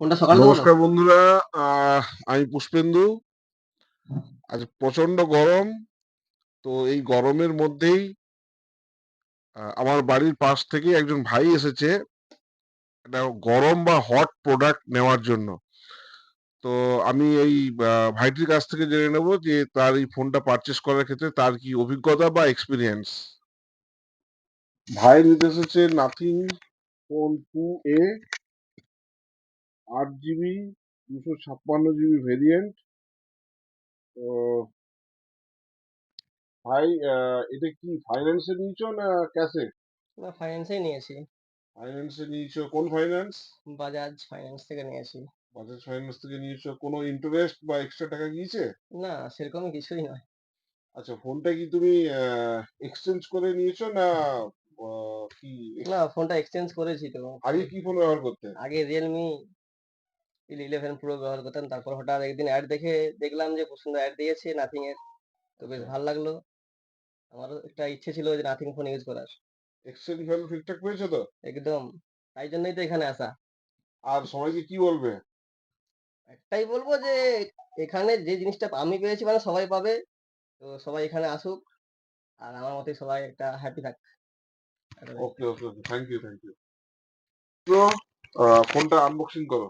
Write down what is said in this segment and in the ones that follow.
কোনটা সকালে দেবো তো? নমস্কার বন্ধুরা। আমি পুষ্পেন্দু। আজ প্রচন্ড গরম। তো এই গরমের মধ্যেই আমার বাড়ির পাশ থেকে একজন ভাই এসেছে একটা গরম বা হট প্রোডাক্ট নেওয়ার জন্য। তো আমি এই ভাইটির কাছ থেকে জেনে নেব যে তার এই ফোনটা পারচেস করার ক্ষেত্রে তার কি অভিজ্ঞতা বা এক্সপিরিয়েন্স। ভাই নিতে এসেছে nothing phone 2A, 8 GB, 256 GB variant. তো ভাই, এটা কি ফাইন্যান্সে নিয়েছো না ক্যাশে? না, ফাইন্যান্সেই নিয়েছি। ফাইন্যান্সে নিয়েছো? কোন ফাইন্যান্স? বাজাজ ফাইন্যান্স থেকে নিয়েছি। বাজাজ ফাইন্যান্স থেকে নিয়েছো। কোনো ইন্টারেস্ট বা এক্সট্রা টাকা গিয়েছে? না, সেরকম কিছুই নয়। আচ্ছা, ফোনটা কি তুমি এক্সচেঞ্জ করে নিয়েছো না কি? না, ফোনটা এক্সচেঞ্জ করেছি তো। আগে কি ফোন ব্যবহার করতে? আগে রিয়েলমি 11 প্রো ব্যবহার করতাম, তারপর হঠাৎ একদিন অ্যাড দেখে দেখলাম যে খুব সুন্দর অ্যাড দিয়েছে নাথিং এর। তো বেশ আচ্ছা, ভালো লাগলো। আমারও একটা ইচ্ছে ছিল যে নাথিং ফোন ইউজ করার। এক্সচেঞ্জ ভ্যালু ঠিকঠাক পেয়েছো তো? একদম। তাই জন্যই তো এখানে আসা। আর সবাইকে কি বলবে? একটাই বলবো যে এখানে যে জিনিসটা আমি পেয়েছি মানে সবাই পাবে। তো সবাই এখানে আসুক। আর আমার মতোই সবাই একটা হ্যাপি থাক। এতটাই। ওকে ওকে ওকে, থ্যাংক ইউ থ্যাংক ইউ। তো ফোনটা আনবক্সিং করো।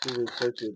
খুব এক্সাইটেড।